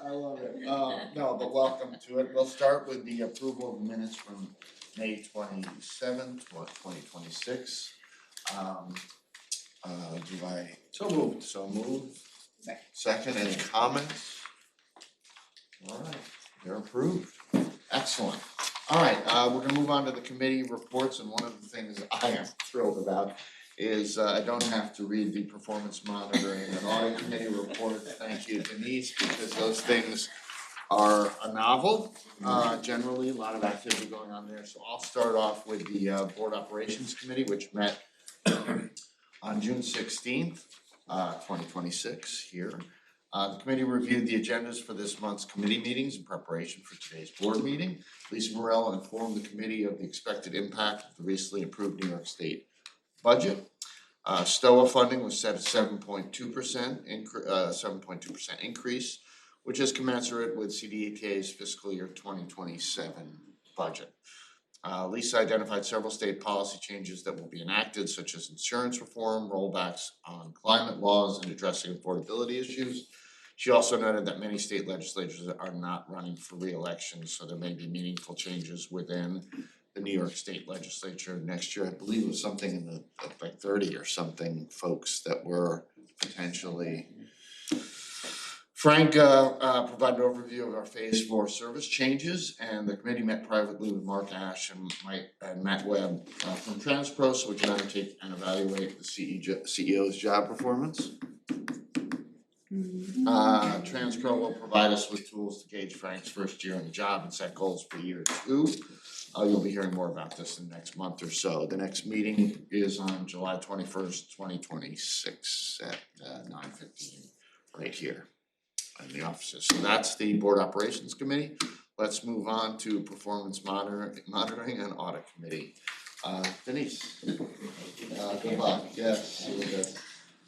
I love it. No, but welcome to it. We'll start with the approval of minutes from May 27th, 2026. Do I? So moved. So moved. Second, any comments? All right, they're approved. Excellent. All right, we're gonna move on to the committee reports, and one of the things I am thrilled about is I don't have to read the performance monitoring and audit committee reports. Thank you, Denise, because those things are a novel. Generally, a lot of activity going on there. So I'll start off with the board operations committee, which met on June 16th, 2026 here. The committee reviewed the agendas for this month's committee meetings in preparation for today's board meeting. Lisa Morell informed the committee of the expected impact of the recently approved New York State budget. STOA funding was set at 7.2% increase, which is commensurate with CDTA's fiscal year 2027 budget. Lisa identified several state policy changes that will be enacted, such as insurance reform, rollbacks on climate laws, and addressing affordability issues. She also noted that many state legislatures are not running for re-election, so there may be meaningful changes within the New York State legislature next year. I believe it was something in the like 30 or something folks that were potentially. Frank provided an overview of our phase 4 service changes, and the committee met privately with Mark Ash and Matt Webb from Transpro, so we can undertake and evaluate the CEO's job performance. Transpro will provide us with tools to gauge Frank's first year on the job and set goals for year 2. You'll be hearing more about this in the next month or so. The next meeting is on July 21st, 2026 at 9:15 right here in the offices. So that's the board operations committee. Let's move on to performance monitoring and audit committee. Denise. Good luck. Yes.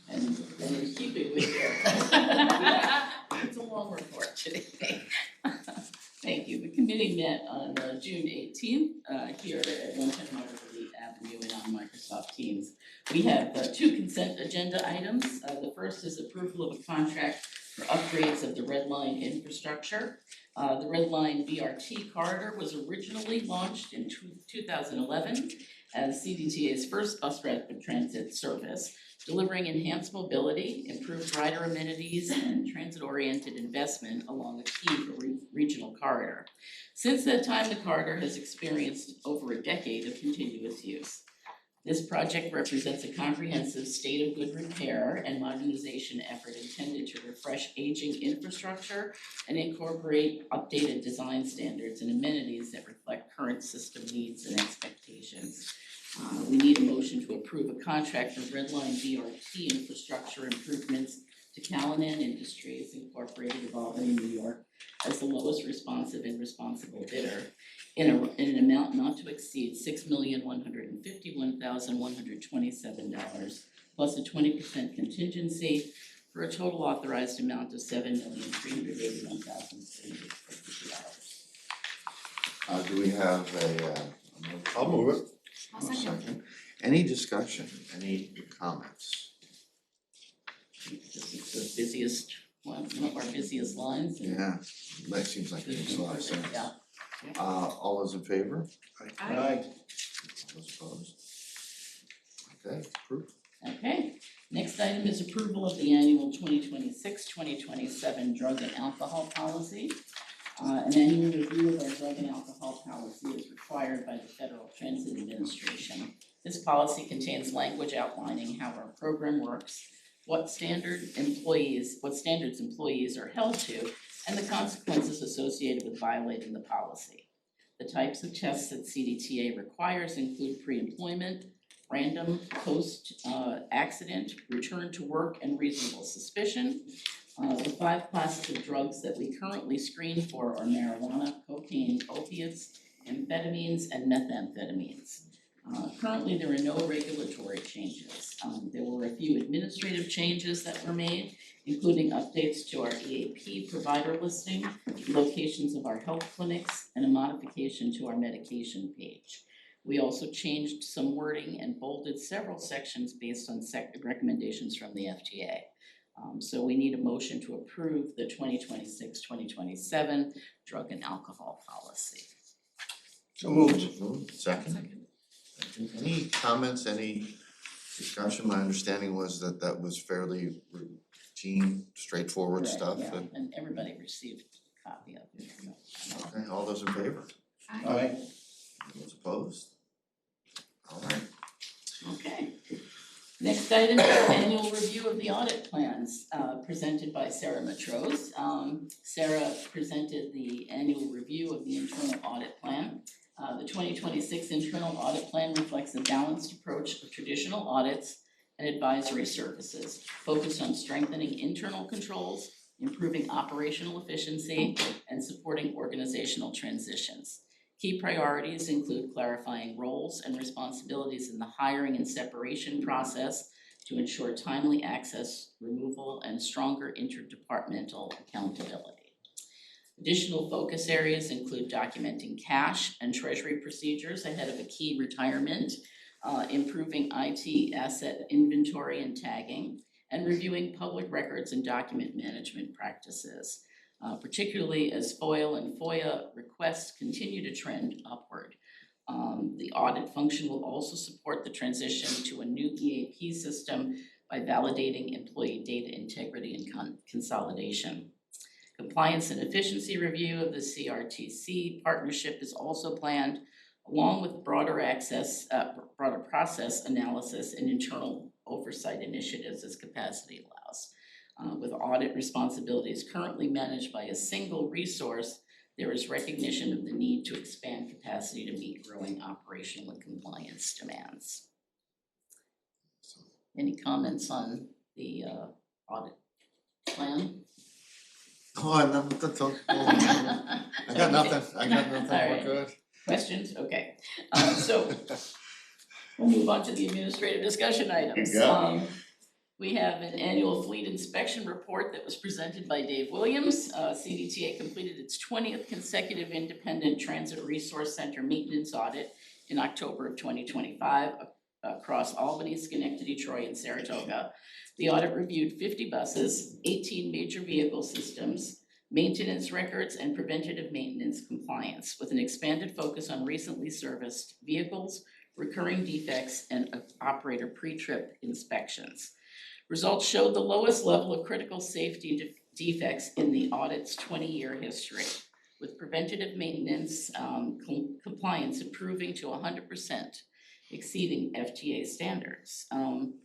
And in keeping with your it's a long report today. Thank you. The committee met on June 18th here at 110 Marguerite Avenue and on Microsoft Teams. We have 2 consent agenda items. The first is approval of a contract for upgrades of the Red Line infrastructure. The Red Line BRT corridor was originally launched in 2011 as CDTA's first bus rapid transit service, delivering enhanced mobility, improved rider amenities, and transit-oriented investment along a key regional corridor. Since that time, the corridor has experienced over a decade of continuous use. This project represents a comprehensive state of good repair and modernization effort intended to refresh aging infrastructure and incorporate updated design standards and amenities that reflect current system needs and expectations. We need a motion to approve a contract for Red Line BRT infrastructure improvements to Callanan Industries Incorporated of Albany, New York, as the lowest responsive and responsible bidder in an amount not to exceed $6,151,127 plus a 20% contingency for a total authorized amount of $7,381,352. Do we have a I'll move it. second? Any discussion? Any comments? This is the busiest one of our busiest lines. Yeah, that seems like it makes a lot of sense. Yeah. All those in favor? Aye. All those opposed? Okay, approved. Okay, next item is approval of the annual 2026-2027 drug and alcohol policy. An annual review of our drug and alcohol policy is required by the Federal Transit Administration. This policy contains language outlining how our program works, what standards employees are held to, and the consequences associated with violating the policy. The types of tests that CDTA requires include pre-employment, random, post-accident, return to work, and reasonable suspicion. The 5 classes of drugs that we currently screen for are marijuana, cocaine, opiates, amphetamines, and methamphetamines. Currently, there are no regulatory changes. There were a few administrative changes that were made, including updates to our EAP provider listing, locations of our health clinics, and a modification to our medication page. We also changed some wording and bolded several sections based on recommendations from the FTA. So we need a motion to approve the 2026-2027 drug and alcohol policy. So moved. Second. Any comments, any discussion? My understanding was that that was fairly routine, straightforward Correct, stuff. yeah, and everybody received a copy of it. Okay, all those in favor? Aye. Those opposed? All right. Okay. Next item is annual review of the audit plans, presented by Sarah Matrose. Sarah presented the annual review of the internal audit plan. The 2026 internal audit plan reflects a balanced approach of traditional audits and advisory services, focused on strengthening internal controls, improving operational efficiency, and supporting organizational transitions. Key priorities include clarifying roles and responsibilities in the hiring and separation process to ensure timely access, removal, and stronger interdepartmental accountability. Additional focus areas include documenting cash and treasury procedures ahead of a key retirement, improving IT asset inventory and tagging, and reviewing public records and document management practices. Particularly as FOIL and FOIA requests continue to trend upward. The audit function will also support the transition to a new EAP system by validating employee data integrity and consolidation. Compliance and efficiency review of the CRTC partnership is also planned, along with broader process analysis and internal oversight initiatives as capacity allows. With audit responsibilities currently managed by a single resource, there is recognition of the need to expand capacity to meet growing operational and compliance demands. Any comments on the audit plan? Oh, I got nothing, we're Alright. good. Questions? Okay. So we'll move on to the administrative discussion items. You go. We have an annual fleet inspection report that was presented by Dave Williams. CDTA completed its 20th consecutive independent transit resource center maintenance audit in October of 2025 across Albany, Schenectady, Troy, and Saratoga. The audit reviewed 50 buses, 18 major vehicle systems, maintenance records, and preventative maintenance compliance, with an expanded focus on recently serviced vehicles, recurring defects, and operator pre-trip inspections. Results showed the lowest level of critical safety defects in the audit's 20-year history, with preventative maintenance compliance improving to 100%, exceeding FTA standards.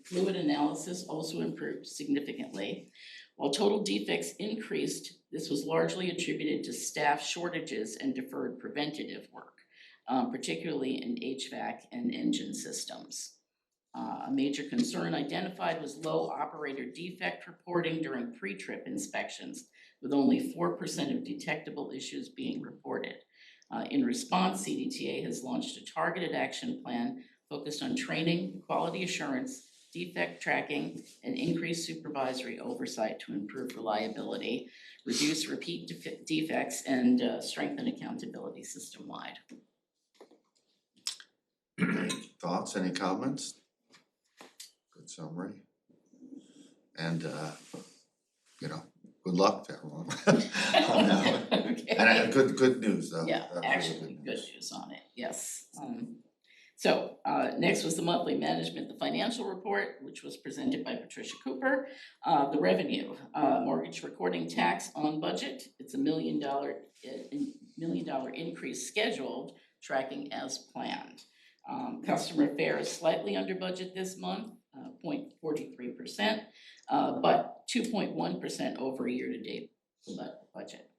Fluid analysis also improved significantly. While total defects increased, this was largely attributed to staff shortages and deferred preventative work, particularly in HVAC and engine systems. A major concern identified was low operator defect reporting during pre-trip inspections, with only 4% of detectable issues being reported. In response, CDTA has launched a targeted action plan focused on training, quality assurance, defect tracking, and increased supervisory oversight to improve reliability, reduce repeat defects, and strengthen accountability system-wide. Thoughts, any comments? Good summary. And, good luck to everyone on that one. Okay. And good news though. Yeah, That's really actually good news on it, yes. So next was the monthly management, the financial report, which was presented by Patricia Cooper. The revenue, mortgage recording tax on budget, it's $1 million increase scheduled, tracking as planned. Customer fare is slightly under budget this month, 0.43%, but 2.1% over year-to-date budget.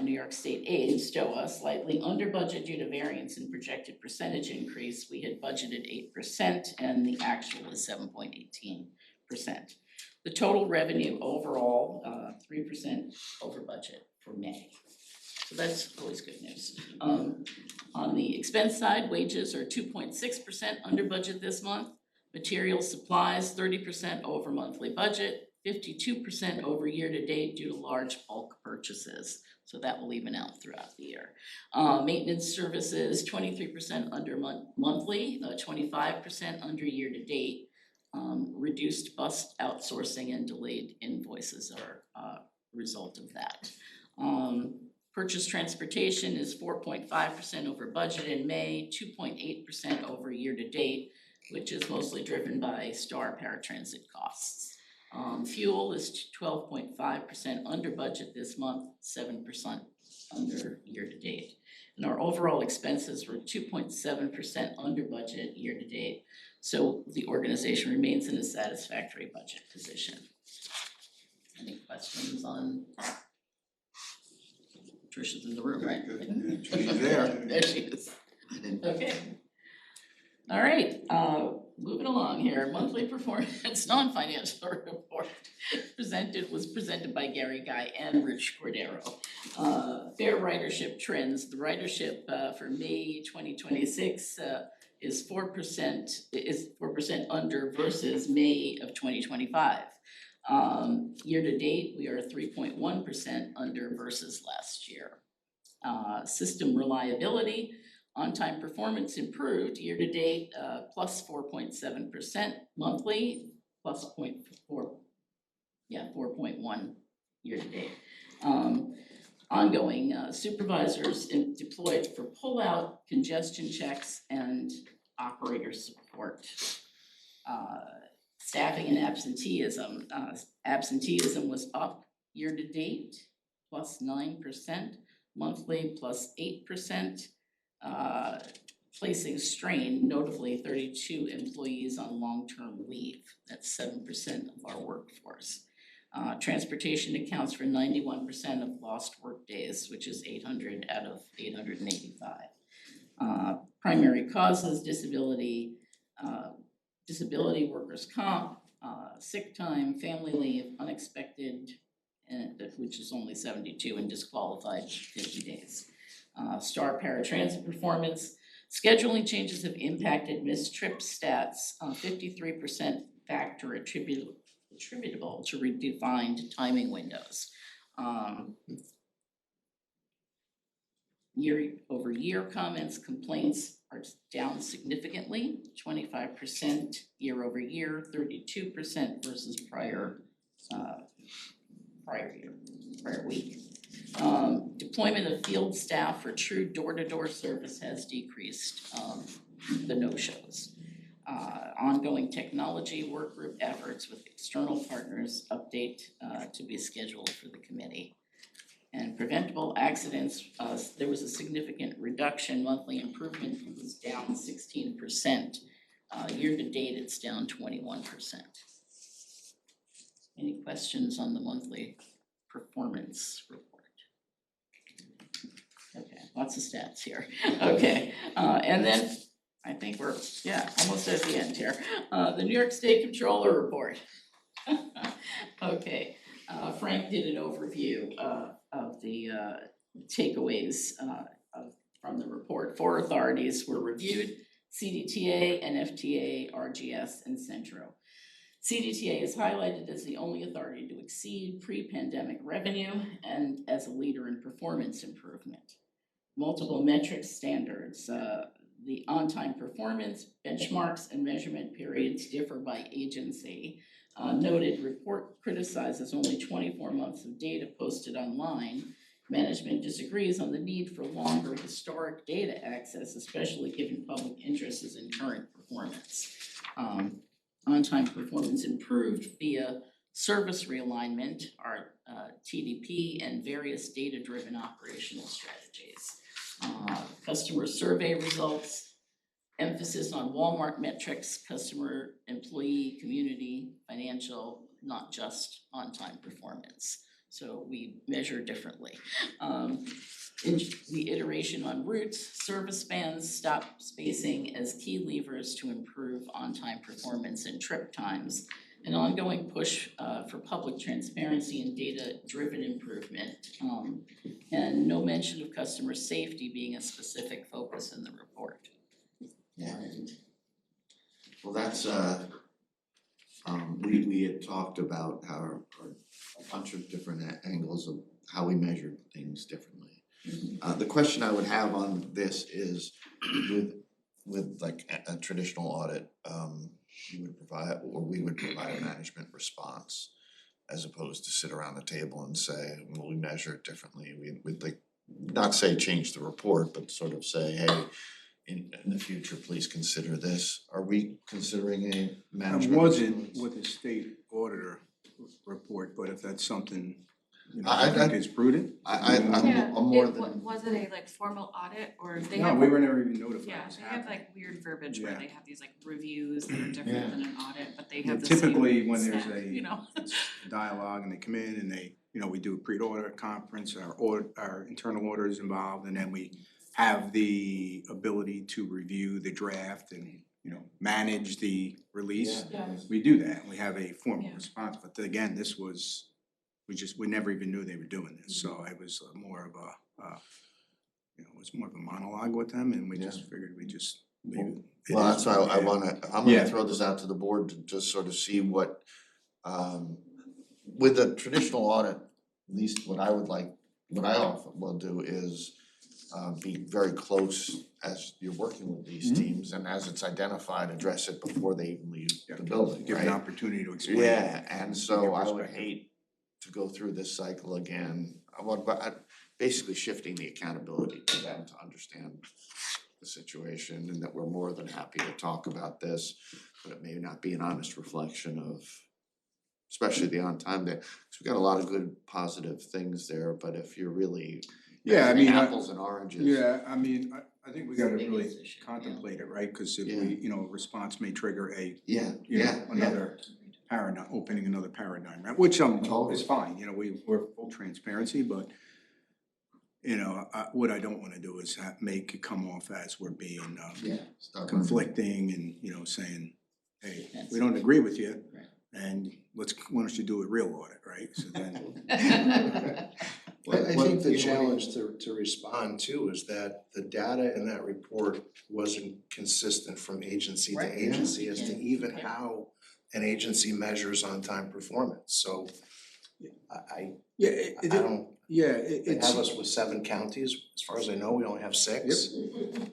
New York State aid, STOA, slightly under budget due to variance in projected percentage increase. We had budgeted 8% and the actual is 7.18%. The total revenue overall, 3% over budget for May. So that's always good news. On the expense side, wages are 2.6% under budget this month. Materials, supplies, 30% over monthly budget, 52% over year-to-date due to large bulk purchases. So that will even out throughout the year. Maintenance services, 23% under monthly, 25% under year-to-date. Reduced bus outsourcing and delayed invoices are a result of that. Purchase transportation is 4.5% over budget in May, 2.8% over year to date, which is mostly driven by Star paratransit costs. Fuel is 12.5% under budget this month, 7% under year to date. And our overall expenses were 2.7% under budget year to date. So the organization remains in a satisfactory budget position. Any questions on? Tricia's in the room, right? Good. She's there. There she is. Okay. All right, moving along here, monthly performance, non-financial report was presented by Gary Guy and Rich Cordero. Fair ridership trends, the ridership for May 2026 is 4% under versus May of 2025. Year to date, we are 3.1% under versus last year. System reliability, on-time performance improved year to date, plus 4.7%, monthly plus 4.1 year to date. Ongoing, supervisors deployed for pullout, congestion checks, and operator support. Staffing and absenteeism. Absenteeism was up year to date, plus 9%, monthly plus 8%, placing strain, notably 32 employees on long-term leave. That's 7% of our workforce. Transportation accounts for 91% of lost work days, which is 800 out of 885. Primary causes, disability, workers' comp, sick time, family leave, unexpected, which is only 72, and disqualified 50 days. Star paratransit performance, scheduling changes have impacted missed trip stats, 53% factor attributable to redefined timing windows. Year over year comments, complaints are down significantly, 25% year over year, 32% versus prior week. Deployment of field staff for true door-to-door service has decreased the no-shows. Ongoing technology work group efforts with external partners update to be scheduled for the committee. And preventable accidents, there was a significant reduction, monthly improvement was down 16%. Year to date, it's down 21%. Any questions on the monthly performance report? Okay, lots of stats here. Okay, and then I think we're, almost at the end here. The New York State Controller report. Okay, Frank did an overview of the takeaways from the report. 4 authorities were reviewed: CDTA, NFTA, RGS, and Centro. CDTA is highlighted as the only authority to exceed pre-pandemic revenue and as a leader in performance improvement. Multiple metric standards, the on-time performance, benchmarks, and measurement periods differ by agency. Noted report criticizes only 24 months of data posted online. Management disagrees on the need for longer historic data access, especially given public interest is in current performance. On-time performance improved via service realignment, our TDP, and various data-driven operational strategies. Customer survey results, emphasis on Walmart metrics, customer, employee, community, financial, not just on-time performance. So we measure differently. The iteration on routes, service spans, stop spacing as key levers to improve on-time performance and trip times. An ongoing push for public transparency and data-driven improvement, and no mention of customer safety being a specific focus in the report. Yeah. Well, that's we had talked about how a bunch of different angles of how we measure things differently. The question I would have on this is with like a traditional audit, you would provide, or we would provide a management response, as opposed to sit around the table and say, well, we measure it differently. We'd like, not say change the report, but sort of say, hey, in the future, please consider this. Are we considering a management It wasn't response? with the state auditor report, but if that's something, you know, I I think is prudent. I'm more than. Was it a like formal audit or they No, have? we were never even notified. Yeah, it was they have happening. like weird verbiage where Yeah. they have these like reviews that are Yeah. different than an audit, but they Yeah, have the same typically when there's staff, a you know. it's a dialogue and they come in and they, you know, we do a pre-audit conference, our internal auditor is involved, and then we have the ability to review the draft and, you know, manage the release. Yeah. We do that, we have a formal Yeah. response, but again, this was, we never even knew they were doing this, so it was more of a, you know, it was more of a monologue with them, and we just figured we'd just leave it. It Well, is that's why what it I is. wanna, I'm Yeah. gonna throw this out to the board to just sort of see what, with a traditional audit, at least what I would like, what I often will do is be very close as you're working with these Mhm. teams, and as it's identified, address it before they even leave Yeah, the building, Give an right? opportunity to explain. Yeah, and so your I would perspective. hate to go through this cycle again. Basically shifting the accountability to them to understand the situation, and that we're more than happy to talk about this, but it may not be an honest reflection of, especially the on time day, because we got a lot of good positive things there, but if you're really Yeah, I measuring mean, apples and oranges. Yeah, I mean, I think we gotta Biggest really issue, yeah. contemplate it, right? Cause if Yeah. we, you know, a response may trigger a, Yeah, you know, yeah, another paradigm, opening another paradigm, right? Which Totally. is fine, you know, we're full transparency, but you know, what I don't wanna do is make it come off as we're being yeah. Start conflicting and, you know, saying, hey, That's we don't agree with you. Right. And why don't you do a real audit, right? So then, I think the challenge to respond to is that the data in that report wasn't consistent from agency Right. to agency as to Yeah. even how an agency measures on-time performance, so I yeah, I don't, yeah, they it's. have us with 7 counties, as far as I know, we only have 6. It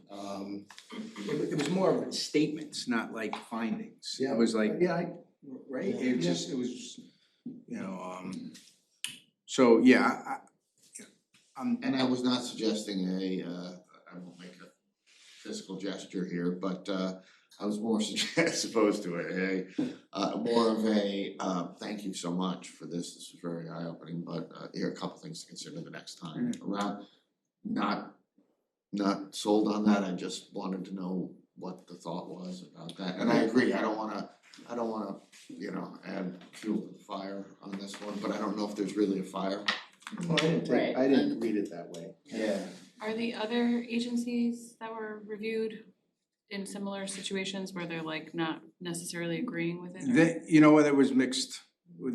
was more of statements, not like findings. It was like, right, Yeah. it just, it was, you know, so, yeah, And I was not suggesting I won't make a physical gesture here, but I was more supposed to more of a thank you so much for this was very eye-opening, but here are a couple things to consider the next time around. Not sold on that, I just wanted to know what the thought was about that, and I agree, I don't wanna, you know, add fuel to the fire on this one, but I don't know if there's really a fire. Well, I didn't read it that way. Yeah. Are the other agencies that were reviewed in similar situations where they're like not necessarily agreeing with it? Or- you know what, there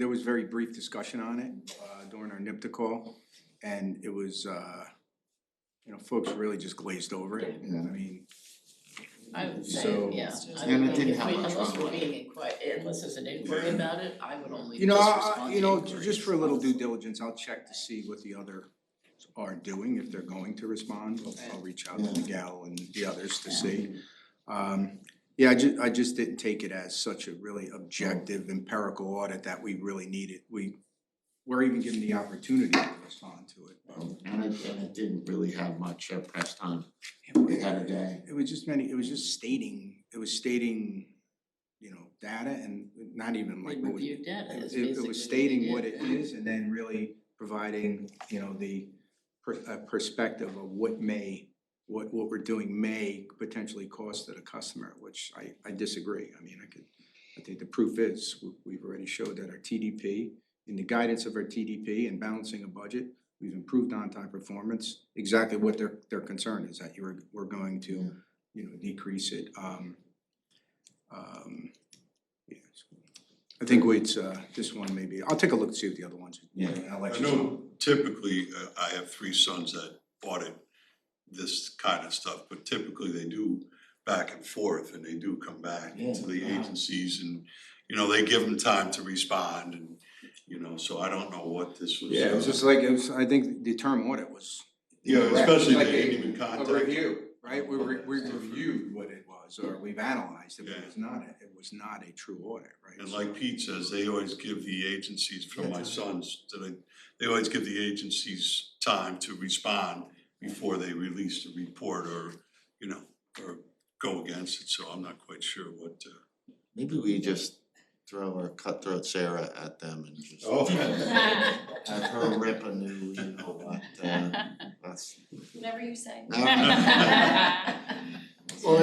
was very brief discussion on it, during our NIPTA call. And it was, you know, folks really just glazed over it. Yeah. I mean, I would say, So- yeah, I And would it think didn't if have we, much unless we're runway. being unless there's an inquiry about it, I would only you know, just respond to you know, inquiries. just for a little due diligence, I'll check to see what the others are doing, if they're going to respond. I'll reach out to Miguel and the others to see. Yeah, I just didn't take it as such a really objective empirical audit that we really needed. We're even given the opportunity to respond to it. And it didn't really have much press time, we had a day. It was just stating, you know, data and not even like what was. Reviewed data is It basically was what stating they what did, it yeah. is and then really providing, you know, the perspective of what we're doing may potentially cost to the customer, which I disagree. I mean, I think the proof is, we've already showed that our TDP, in the guidance of our TDP and balancing a budget, we've improved on-time performance. Exactly what their concern is, that we're going to, you know, decrease it. Yeah, I think it's this one maybe, I'll take a look to see what the other ones. Yeah. I'll let I you know. know typically, I have 3 sons that audit this kind of stuff, but typically they do back and forth and they do come back to the agencies and, you know, they give them time to respond and, you know, so I don't know what this was. Yeah, it was just like, I think the term audit was. Yeah, especially Like they didn't even a contact. review, right? We reviewed what it was. was, or we've analyzed it, but it was not a true audit, right? And So- like Pete says, they always give the agencies, from my sons, they always give the agencies time to respond before they release the report or, you know, or go against it, so I'm not quite sure what, Maybe we just throw our cutthroat Sarah at them and just Oh. have her rip a new, you know what, that's. Whatever you say. Well,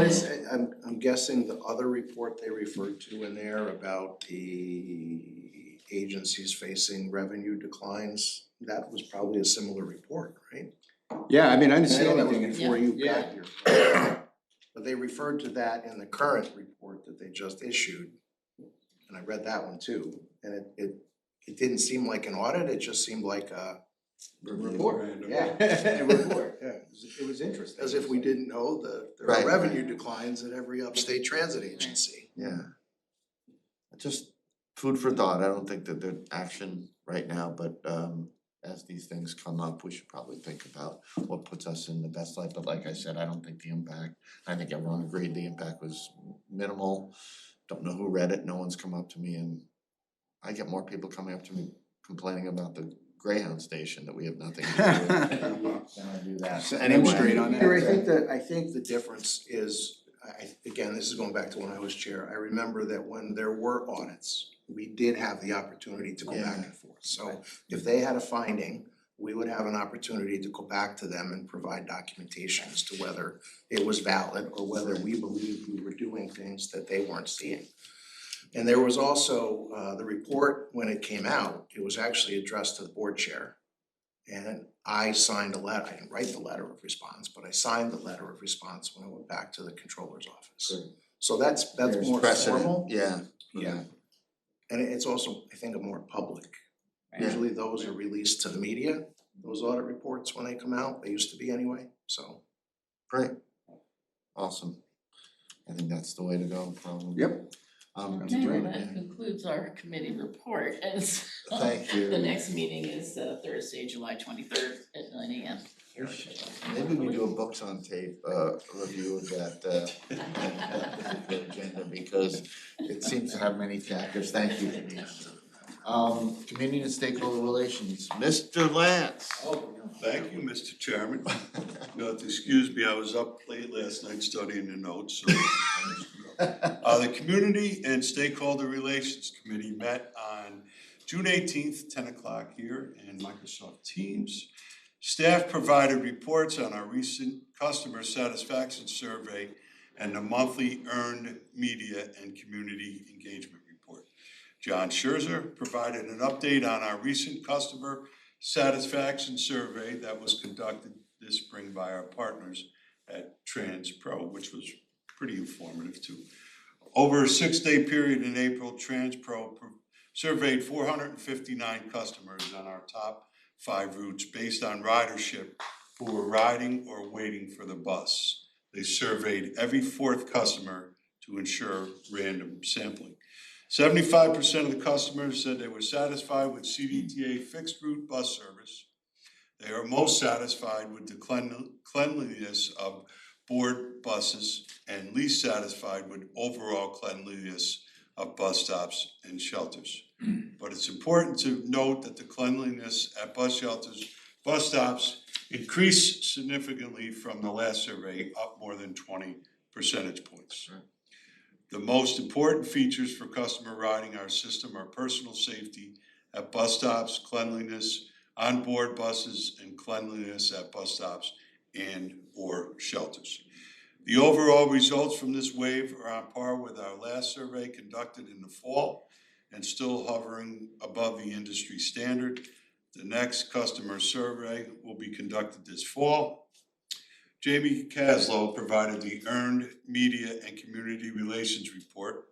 I'm guessing the other report they referred to in there about the agencies facing revenue declines, that was probably a similar report, right? Yeah, I mean, I didn't I see know that was anything. before you Yeah. got here. But they referred to that in the current report that they just issued. And I read that one too, and it didn't seem like an audit, it just seemed like a report, Random. yeah. A report, yeah, it was interesting. As if we didn't know that there Right. are revenue declines at every upstate transit agency. Yeah. Just food for thought, I don't think that there's action right now, but as these things come up, we should probably think about what puts us in the best light, but like I said, I don't think the impact, I think everyone agreed the impact was minimal. Don't know who read it, no one's come up to me, and I get more people coming up to me complaining about the Greyhound station that we have nothing to do with than I do that. Setting them straight on that. Peter, I think the difference is, again, this is going back to when I was chair, I remember that when there were audits, we did have the opportunity to go back and forth. So if they had a finding, we would have an opportunity to go back to them and provide documentation as to whether it was valid or whether we believed we were doing things that they weren't seeing. And there was also, the report, when it came out, it was actually addressed to the board chair. And I signed a letter, I didn't write the letter of response, but I signed the letter of response when I went back to the controller's office. Good. So that's There's more precedent, formal. yeah. Yeah. And it's also, I think, a more public. Yeah. Usually those are released to the media, those audit reports when they come out, they used to be anyway, so. Great, awesome. I think that's the way to go, probably. Yep. Okay, well, that concludes our committee report, and so Thank you. the next meeting is Thursday, July 23rd at 9 AM. Maybe we do a books on tape review of that particular agenda because it seems to have many chapters. Thank you. Community and stakeholder relations, Mr. Lance. Oh, thank you, Mr. Chairman. You have to excuse me, I was up late last night studying the notes, so. The Community and Stakeholder Relations Committee met on June 18th, 10 o'clock here in Microsoft Teams. Staff provided reports on our recent customer satisfaction survey and the monthly earned media and community engagement report. John Scherzer provided an update on our recent customer satisfaction survey that was conducted this spring by our partners at TransPro, which was pretty informative too. Over a 6-day period in April, TransPro surveyed 459 customers on our top 5 routes based on ridership who were riding or waiting for the bus. They surveyed every 4th customer to ensure random sampling. 75% of the customers said they were satisfied with CDTA fixed route bus service. They are most satisfied with the cleanliness of board buses and least satisfied with overall cleanliness of bus stops and shelters. But it's important to note that the cleanliness at bus shelters, bus stops increased significantly from the last survey, up more than 20 percentage points. The most important features for customer riding our system are personal safety at bus stops, cleanliness on board buses, and cleanliness at bus stops and or shelters. The overall results from this wave are on par with our last survey conducted in the fall and still hovering above the industry standard. The next customer survey will be conducted this fall. Jamie Caslow provided the Earned Media and Community Relations Report.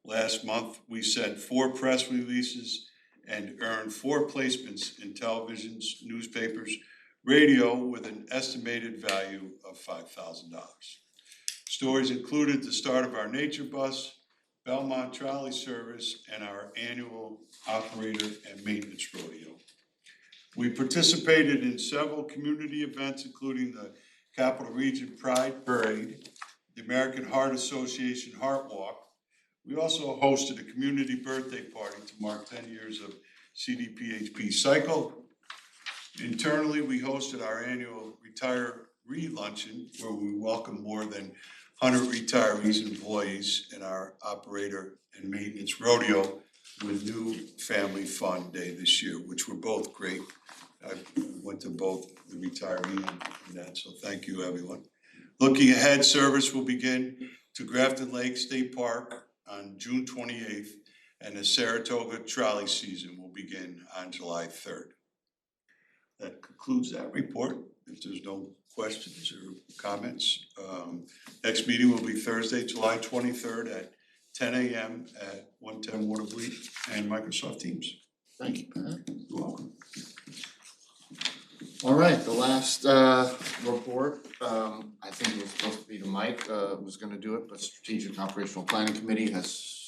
Last month, we sent 4 press releases and earned 4 placements in televisions, newspapers, radio with an estimated value of $5,000. Stories included the start of our nature bus, Belmont trolley service, and our annual operator and maintenance rodeo. We participated in several community events, including the Capital Region Pride Parade, the American Heart Association Heart Walk. We also hosted a community birthday party to mark 10 years of CDPHP cycle. Internally, we hosted our annual retiree luncheon where we welcomed more than 100 retirees and employees in our operator and maintenance rodeo with new family fun day this year, which were both great. I went to both the retiree and that, so thank you, everyone. Looking ahead, service will begin to Grafton Lake State Park on June 28th, and the Saratoga trolley season will begin on July 3rd. That concludes that report. If there's no questions or comments, next meeting will be Thursday, July 23rd at 10 a.m. at 110 Waterbury and Microsoft Teams. Thank you, Pat. You're welcome. All right, the last report, I think it was supposed to be to Mike, was gonna do it, but Strategic Operational Planning Committee has.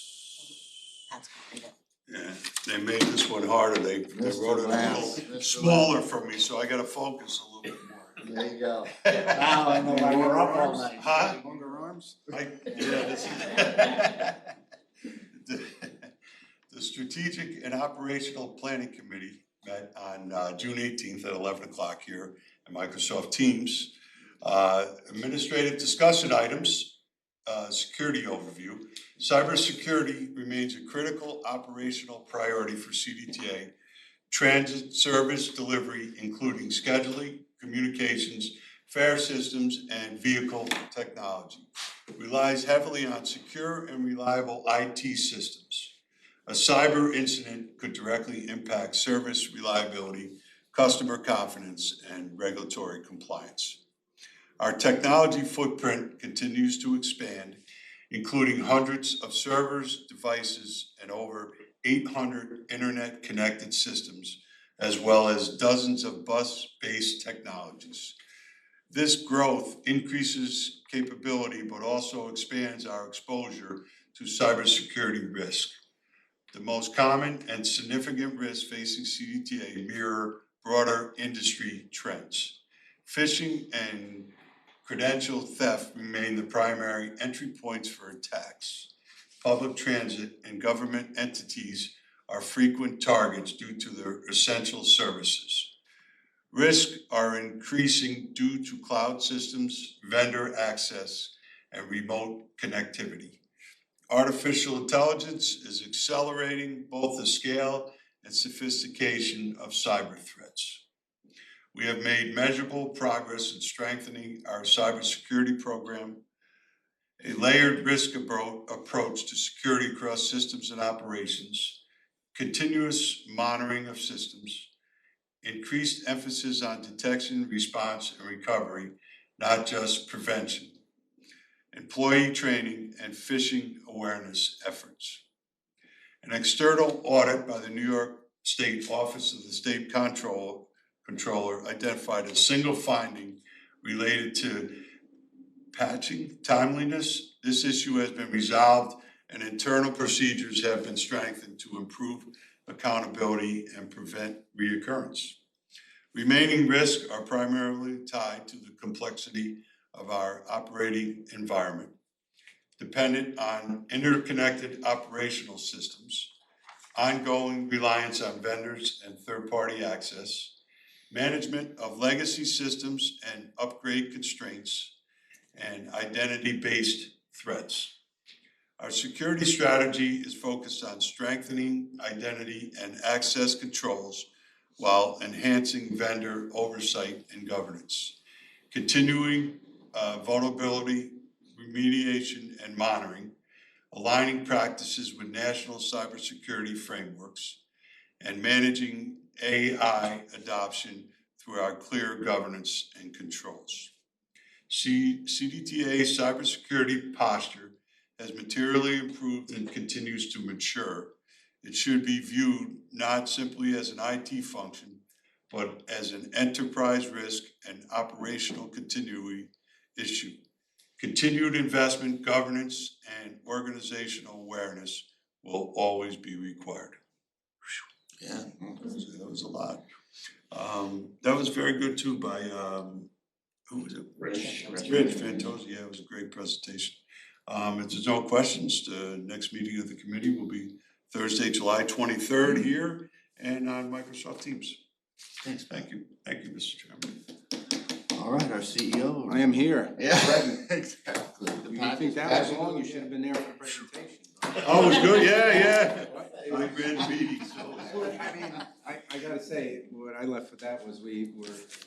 Yeah, they made this one harder. They wrote it a little smaller for me, so I gotta focus a little bit more. There you go. Now I know why we're up all night. Huh? Longer arms? The Strategic and Operational Planning Committee met on June 18th at 11 o'clock here at Microsoft Teams. Administrative discussion items, security overview. Cybersecurity remains a critical operational priority for CDTA. Transit service delivery, including scheduling, communications, fare systems, and vehicle technology, relies heavily on secure and reliable IT systems. A cyber incident could directly impact service reliability, customer confidence, and regulatory compliance. Our technology footprint continues to expand, including hundreds of servers, devices, and over 800 internet-connected systems, as well as dozens of bus-based technologies. This growth increases capability, but also expands our exposure to cybersecurity risk. The most common and significant risks facing CDTA mirror broader industry trends. Phishing and credential theft remain the primary entry points for attacks. Public transit and government entities are frequent targets due to their essential services. Risks are increasing due to cloud systems, vendor access, and remote connectivity. Artificial intelligence is accelerating both the scale and sophistication of cyber threats. We have made measurable progress in strengthening our cybersecurity program. A layered risk approach to security across systems and operations, continuous monitoring of systems, increased emphasis on detection, response, and recovery, not just prevention, employee training, and phishing awareness efforts. An external audit by the New York State Office of the State Controller identified a single finding related to patching timeliness. This issue has been resolved and internal procedures have been strengthened to improve accountability and prevent reoccurrence. Remaining risks are primarily tied to the complexity of our operating environment, dependent on interconnected operational systems, ongoing reliance on vendors and third-party access, management of legacy systems and upgrade constraints, and identity-based threats. Our security strategy is focused on strengthening identity and access controls while enhancing vendor oversight and governance, continuing vulnerability remediation and monitoring, aligning practices with national cybersecurity frameworks, and managing AI adoption through our clear governance and controls. CDTA's cybersecurity posture has materially improved and continues to mature. It should be viewed not simply as an IT function, but as an enterprise risk and operational continuity issue. Continued investment, governance, and organizational awareness will always be required. Yeah. That was a lot. That was very good too by who was it? Rich. Rich Fantosi, yeah, it was a great presentation. If there's no questions, the next meeting of the committee will be Thursday, July 23rd here and on Microsoft Teams. Thanks, Thank you, Mr. Chairman. All right, our CEO. I am here. Yeah, exactly. The You package- think that was long, you should have been there for the presentation. Oh, it was good, yeah. I ran the meeting, so. I mean, I gotta say, what I left with that was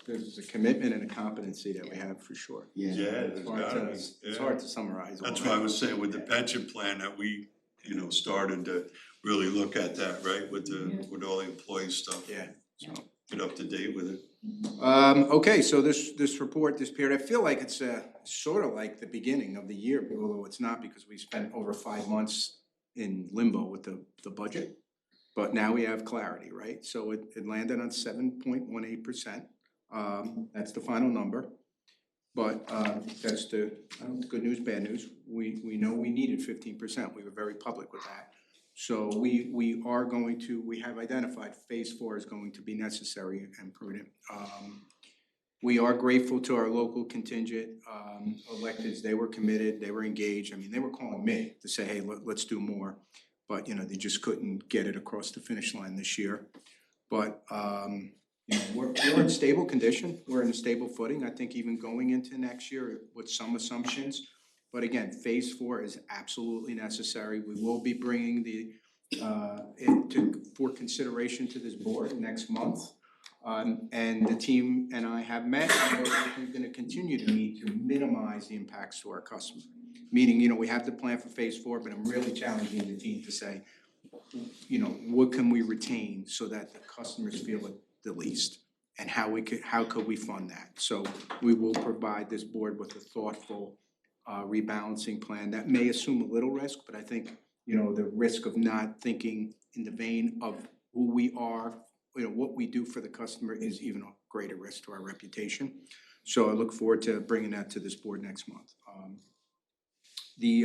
there's a commitment and a competency that we have for sure. Yeah. Yeah, there's gotta be, It's yeah. hard to summarize all That's that. why I was saying with the pension plan that we, started to really look at that, right, with all the employee stuff. Yeah, so. Get up to date with it. Okay, so this report, this period, I feel like it's sort of like the beginning of the year, although it's not because we spent over 5 months in limbo with the budget. But now we have clarity, right? So it landed on 7.18%. That's the final number. But that's the good news, bad news. We know we needed 15%. We were very public with that. So we have identified phase 4 is going to be necessary and prudent. We are grateful to our local contingent electeds. They were committed, they were engaged. I mean, they were calling me to say, hey, let's do more. But they just couldn't get it across the finish line this year. But we're in stable condition, we're in a stable footing, I think even going into next year with some assumptions. But again, phase 4 is absolutely necessary. We will be bringing for consideration to this board next month. And the team and I have met, and we're gonna continue to meet to minimize the impacts to our customer. Meaning, we have to plan for phase 4, but I'm really challenging the team to say, what can we retain so that the customers feel it the least? And how could we fund that? So we will provide this board with a thoughtful rebalancing plan that may assume a little risk, but I think, the risk of not thinking in the vein of who we are, what we do for the customer is even a greater risk to our reputation. So I look forward to bringing that to this board next month. The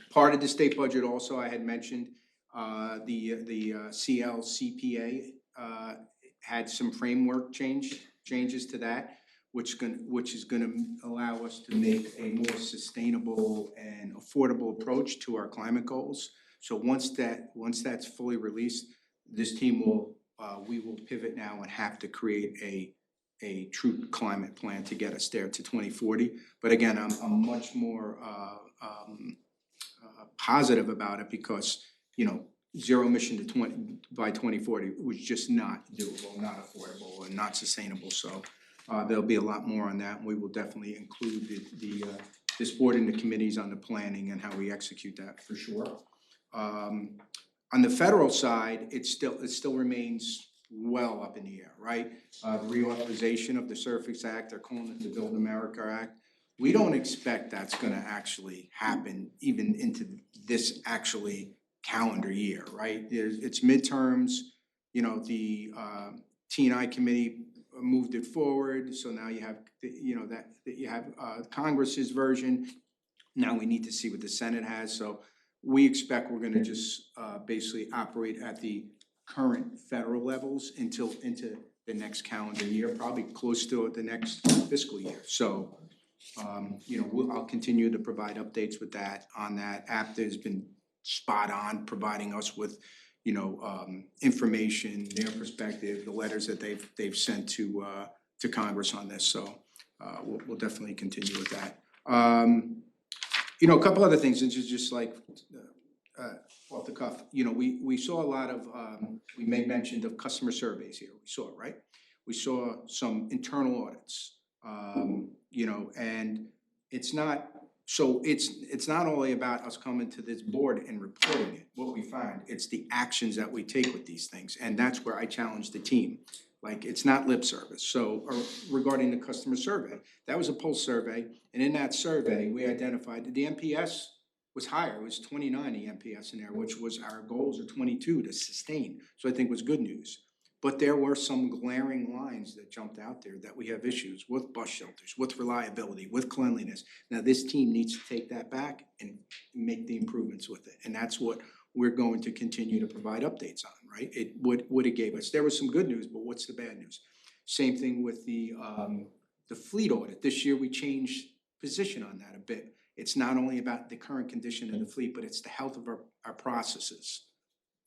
part of the state budget also I had mentioned, the CLCPA had some framework changes to that, which is gonna allow us to make a more sustainable and affordable approach to our climate goals. So once that's fully released, this team we will pivot now and have to create a true climate plan to get us there to 2040. But again, I'm much more positive about it because, zero emission by 2040 was just not doable, not affordable, and not sustainable. So there'll be a lot more on that. We will definitely include this board and the committees on the planning and how we execute that for sure. On the federal side, it still remains well up in the air, right? The reauthorization of the Surface Act, they're calling it the Build America Act. We don't expect that's gonna actually happen even into this actually calendar year, right? It's midterms, the T&I committee moved it forward, so now you have, you have Congress's version. Now we need to see what the Senate has, so we expect we're gonna just basically operate at the current federal levels into the next calendar year, probably close to the next fiscal year. So, I'll continue to provide updates with that on that. APTA has been spot on providing us with, information, their perspective, the letters that they've sent to Congress on this. So we'll definitely continue with that. A couple other things, and just like off the cuff, we saw a lot of we made mention of customer surveys here. We saw it, right? We saw some internal audits, and it's not only about us coming to this board and reporting it, what we find, it's the actions that we take with these things, and that's where I challenge the team. Like, it's not lip service. So regarding the customer survey, that was a pulse survey, and in that survey, we identified that the NPS was higher. It was 29, the NPS in there, which was our goals are 22 to sustain, so I think was good news. But there were some glaring lines that jumped out there that we have issues with bus shelters, with reliability, with cleanliness. Now, this team needs to take that back and make the improvements with it, and that's what we're going to continue to provide updates on, right? What it gave us. There was some good news, but what's the bad news? Same thing with the the fleet audit. This year we changed position on that a bit. It's not only about the current condition of the fleet, but it's the health of our processes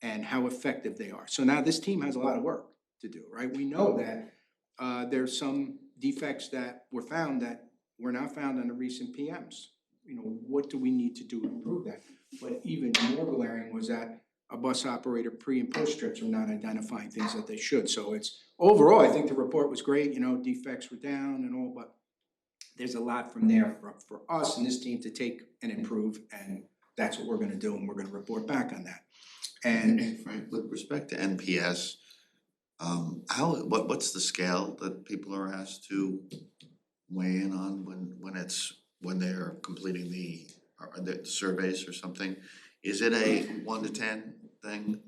and how effective they are. So now this team has a lot of work to do, right? We know that there's some defects that were found that were not found in the recent PMs. You know, what do we need to do to improve that? But even more glaring was that a bus operator pre and post trips were not identifying things that they should. So it's overall, I think the report was great, you know, defects were down and all, but there's a lot from there for us and this team to take and improve, and that's what we're gonna do, and we're gonna report back on that. And Frank, with respect to NPS, what's the scale that people are asked to weigh in on when they're completing the surveys or something? Is it a 1 to 10 thing?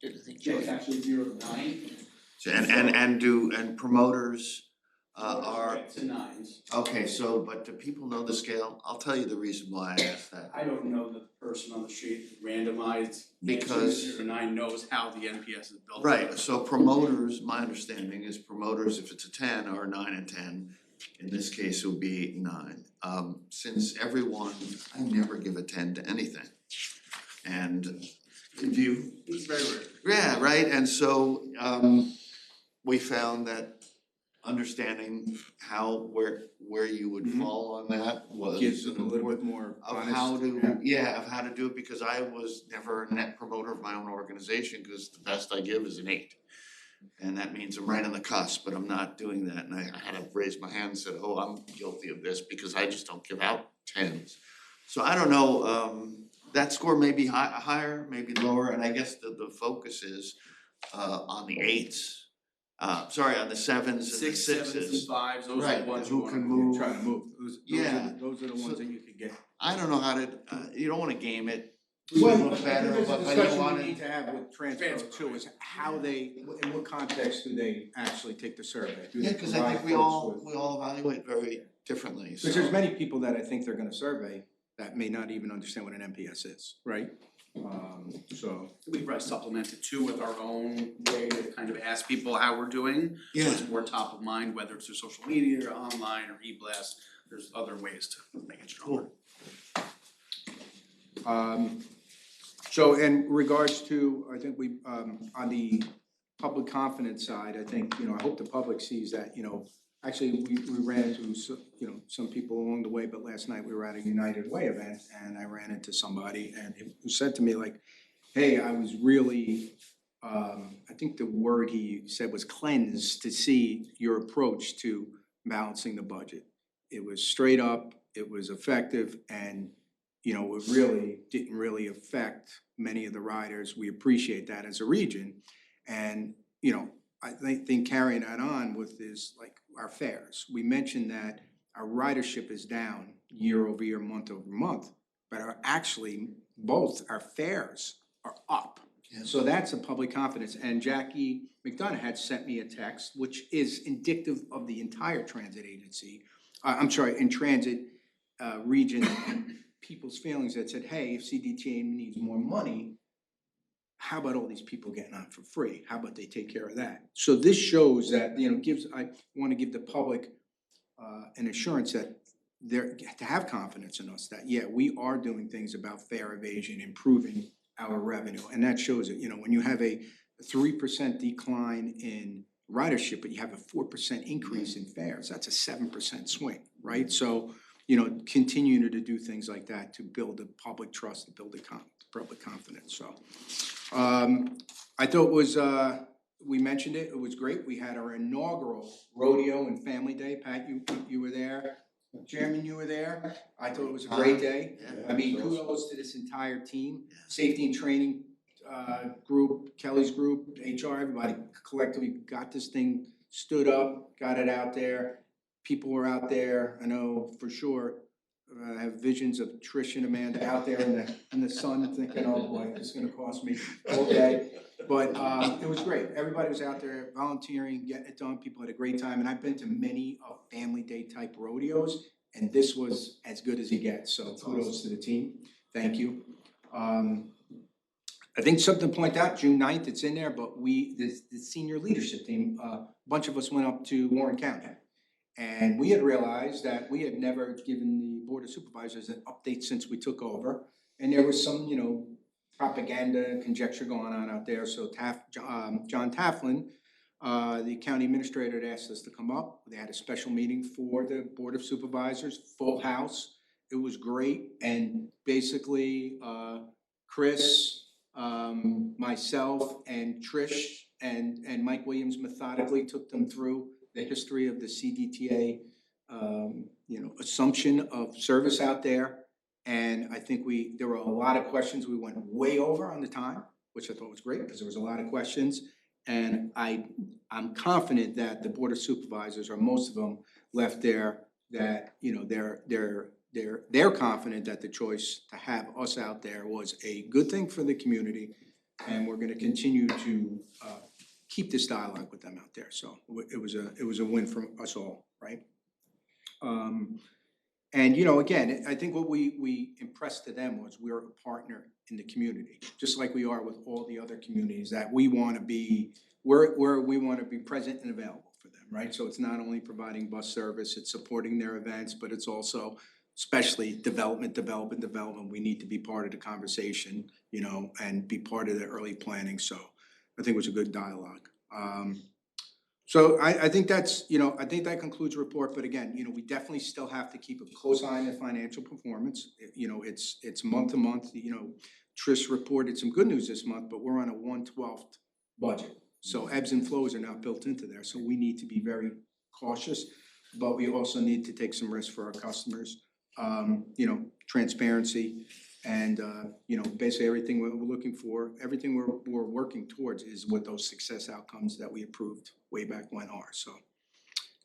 It's actually 0 to 9. So, and promoters are, To 9s. okay, so, but do people know the scale? I'll tell you the reason why I asked that. I don't know the person on the street randomized. Because- 0 to 9 knows how the NPS is built. Right, so promoters, my understanding is promoters, if it's a 10 or a 9 and 10, in this case it would be 8 and 9. Since everyone, I never give a 10 to anything. And if you, It's very rare. yeah, right, and so we found that understanding where you would Mhm. fall on that was gives it a little bit more of honest. how to, of how to do it, because I was never a net promoter of my own organization, because the best I give is an 8. And that means I'm right on the cusp, but I'm not doing that, and I had to raise my hand and said, oh, I'm guilty of this, because I just don't give out 10s. So I don't know, that score may be higher, maybe lower, and I guess the focus is on the 8s. On the 7s and the 6, 6s. 7s, and 5s, those are Right, the ones who you can wanna move. Trying to move, Yeah. those are the ones So- that you could get. I don't know how to, you don't wanna game it. Well, look I think better, there's a but you discussion want we it. need to have with Transpo too, is how they, in what context do they actually take the survey? Do they Yeah, cause I think provide we folks all, with- we all evaluate very differently, so. Because there's many people that I think they're gonna survey that may not even understand what an NPS is, right? So, We've probably supplemented too with our own way to kind of ask people how we're doing. So Yeah. it's more top of mind, whether it's through social media or online or e-blast, there's other ways to make it stronger. so in regards to, I think we, on the public confidence side, I think, you know, I hope the public sees that, you know, actually, we ran into, some people along the way, but last night we were at a United Way event and I ran into somebody and who said to me like, hey, I was really, I think the word he said was cleansed to see your approach to balancing the budget. It was straight up, it was effective, and, you know, it really didn't really affect many of the riders. We appreciate that as a region. And, you know, I think carrying that on with is like our fares. We mentioned that our ridership is down year over year, month over month, but both our fares are up. Yeah. So that's a public confidence. And Jackie McDonough had sent me a text, which is indicative of the entire transit agency. In transit region and people's feelings that said, hey, if CDTA needs more money, how about all these people getting on for free? How about they take care of that? So this shows that, you know, I want to give the public an assurance that to have confidence in us that, yeah, we are doing things about fare evasion, improving our revenue. And that shows it, you know, when you have a 3% decline in ridership, but you have a 4% increase in fares, that's a 7% swing, right? So, you know, continue to do things like that to build the public trust, to build the public confidence, so. I thought it was, we mentioned it, it was great. We had our inaugural rodeo and family day. Pat, you were there. Chairman, you were there. I thought it was a great day. Yeah. I mean, kudos to this entire team, safety and training group, Kelly's group, HR, everybody collectively got this thing stood up, got it out there. People were out there, I know for sure. I have visions of Trish and Amanda out there in the sun thinking, oh boy, this is gonna cost me all day. But it was great. Everybody was out there volunteering, getting it done. People had a great time. And I've been to many family day type rodeos, and this was as good as it gets. So kudos to the team. Thank you. I think something to point out, June 9th, it's in there, but the senior leadership team, a bunch of us went up to Warren County. And we had realized that we had never given the Board of Supervisors an update since we took over. And there was some, propaganda and conjecture going on out there. So John Taflin, the county administrator, had asked us to come up. They had a special meeting for the Board of Supervisors, full house. It was great. And basically, Chris, myself, and Trish and Mike Williams methodically took them through the history of the CDTA, assumption of service out there. And I think there were a lot of questions. We went way over on the time, which I thought was great because there was a lot of questions. And I'm confident that the Board of Supervisors, or most of them, left there that, they're confident that the choice to have us out there was a good thing for the community. And we're gonna continue to keep this dialogue with them out there. So it was a win for us all, right? And again, I think what we impressed to them was we're a partner in the community, just like we are with all the other communities, that we wanna be, we wanna be present and available for them, right? So it's not only providing bus service, it's supporting their events, but it's also especially development. We need to be part of the conversation, and be part of the early planning. So I think it was a good dialogue. So I think that's, I think that concludes the report, but again, we definitely still have to keep a close eye on the financial performance. It's month to month, Trish reported some good news this month, but we're on a 1/12 budget. So ebbs and flows are not built into there, so we need to be very cautious, but we also need to take some risks for our customers. Transparency, and basically everything we're looking for, everything we're working towards is what those success outcomes that we approved way back when are. So,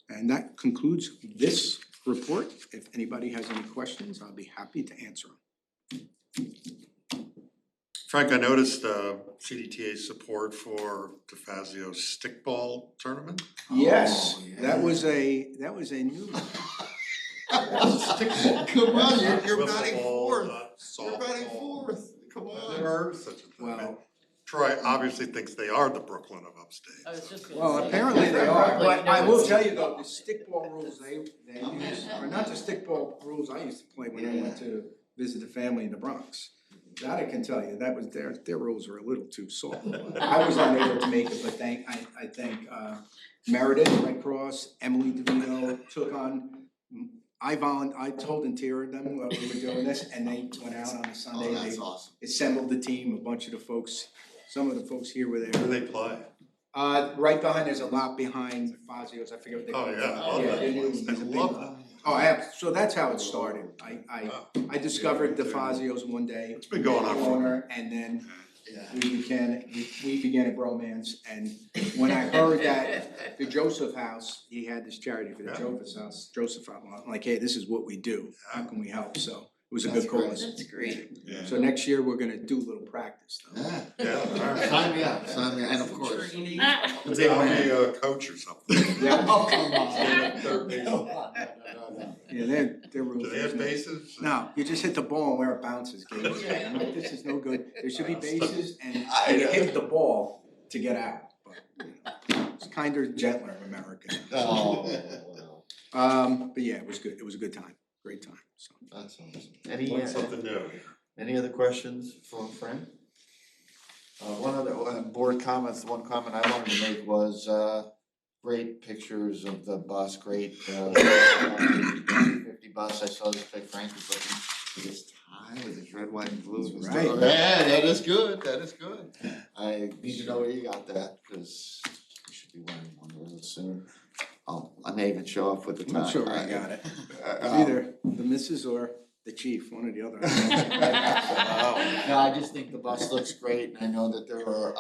and that concludes this report. If anybody has any questions, I'll be happy to answer them. Frank, I noticed CDTA support for DeFazio's stickball tournament. Yes, Oh, yeah. that was a new. Come on, you're Wiffle batting ball, fourth. You're batting softball. fourth. Come I've on. never heard of such a thing. Well, Troy obviously thinks they are the Brooklyn of upstate. I was just gonna Well, say. apparently they are, Like, but I no, will it's- tell you though, the stickball rules they use are not the stickball rules I used to play when I went to visit the family in the Bronx. That I can tell you, that was their rules were a little too soft. I was unable to make it, but I thank Meredith, Red Cross, Emily DeVito took on. I volunteered them while we were doing this, and they went out on a Sunday. Oh, that's They awesome. assembled the team, a bunch of the folks, some of the folks here were Where do there. they play? Right behind, there's a lot behind Fazio's, I forget what they call Oh, it. yeah, I love Yeah, that they're new, place. he's I a big- love that. Oh, I have, so that's how it started. Wow. I discovered the Fazio's one day. It's been going on for. Owner, and then Yeah. we began a bromance, and when I heard that the Joseph House, he had this charity for the Yeah. Joseph House, I'm like, hey, this is what we do, how can we help? So it was a That's good great. cause. That's great. Yeah. So next year, we're gonna do a little practice though. Yeah. Yeah, all right. Sign me up, and of Sure course. you need. I'll be a coach or something. Yeah. Oh, come on. Third base. No. Yeah, their rules. Do they have bases? No, you just hit the ball and where it bounces, Gabe. I'm like, this is no good. There should be bases and you hit the ball to get out. But it's kinder, gentler American. Oh, But yeah, it was good. It was a good time. Great time. So. that's awesome. Any, Learn something new. any other questions for Frank? One other, board comments, one comment I wanted to make was, great pictures of the bus, great, 50 bus, I saw this pic, Frank was looking at his tie with his red, white, and blue. That's right. Yeah, that is good, that is good. I need to know where you got that, cause you should be wearing one of those soon. I may even show up with the tie. I'm not sure where I got it. Um, Either the missus or the chief, one or the other. No, I just think the bus looks great, and I know that there are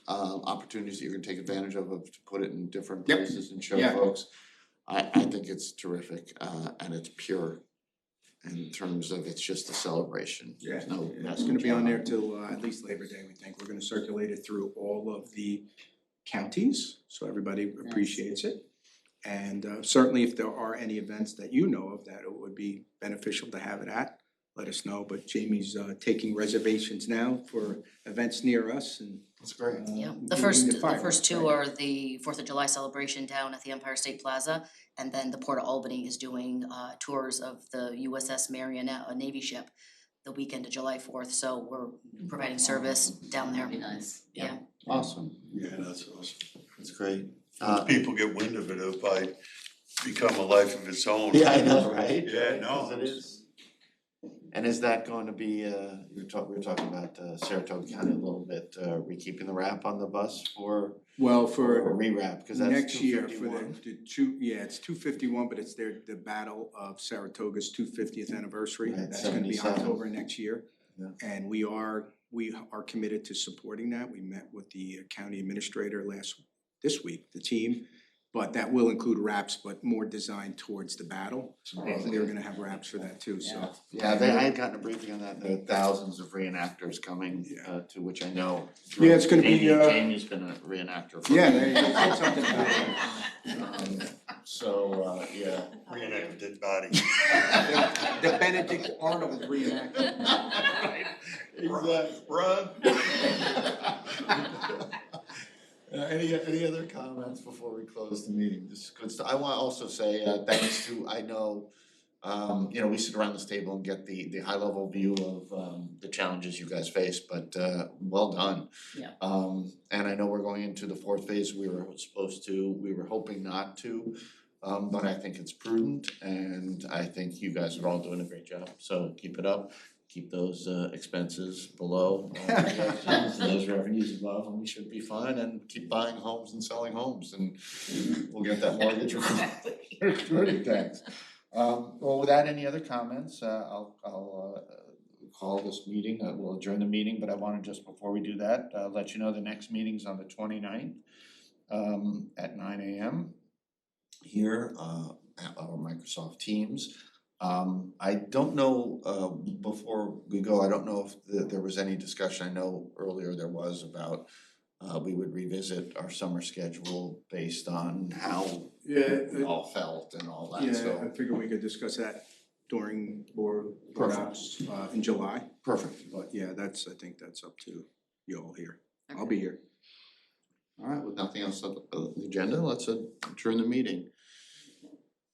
opportunities that you're gonna take advantage of to put it in different Yep. places and show Yeah. folks. I think it's terrific, and it's pure in terms of it's just a celebration. Yeah, There's no it's gonna be on there till at least Labor Day, we think. We're gonna circulate it through all of the counties, so everybody appreciates it. And certainly if there are any events that you know of that it would be beneficial to have it at, let us know, but Jamie's taking reservations now for events near us and That's great. Yeah, including the first fireworks, two right? are the Fourth of July celebration down at the Empire State Plaza. And then the Port of Albany is doing tours of the USS Marionette, a Navy ship, the weekend of July 4th, so we're providing service down there. That'd be nice, Yeah. Awesome, Yeah, that's awesome. that's great. Once people get wind of it, it'll probably become a life of its own. Yeah, I know, right? Yeah, no, 'Cause it is. And is that going to be, we were talking about Saratoga County a little bit, we keeping the wrap on the bus for, Well, or for re-wrap, cause that's next year for 251. the two, yeah, it's 251, but it's the Battle of Saratoga's 250th anniversary. Right, That's gonna be 77. October next year. Yeah. And we are committed to supporting that. We met with the county administrator this week, the team. But that will include wraps, but more designed towards the battle. They're gonna have wraps for that too, so. Yeah, I had gotten a briefing on that, there are thousands of reenactors coming, to which I know. Yeah, it's gonna be, Jamie's been a reenactor for. Yeah, there you go, said something about it. So, yeah. reenact a dead body. The Benedict Arnold reenactment. Run. Any other comments before we close the meeting? This is good stuff. I want to also say, thanks to, I know, we sit around this table and get the high level view of, the challenges you guys face, but, well done. Yeah. And I know we're going into the fourth phase, we were hoping not to, but I think it's prudent, and I think you guys are all doing a great job, so keep it up. Keep those expenses below, and those revenues above, and we should be fine, and keep buying homes and selling homes, and we'll get that mortgage recruiting tax. Well, without any other comments, I'll call this meeting, we'll adjourn the meeting, but I wanna just, before we do that, let you know the next meeting's on the 29th, at 9 AM here, at our Microsoft Teams. I don't know, before we go, I don't know if there was any discussion, I know earlier there was about we would revisit our summer schedule based on how we all felt and all that, Yeah, I so. figured we could discuss that during board perhaps in July. Perfect. But yeah, I think that's up to you all here. I'll be here. All right, with nothing else on the agenda, let's adjourn the meeting.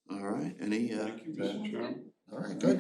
All right, any Thank you, Madam Chairman. all right, good.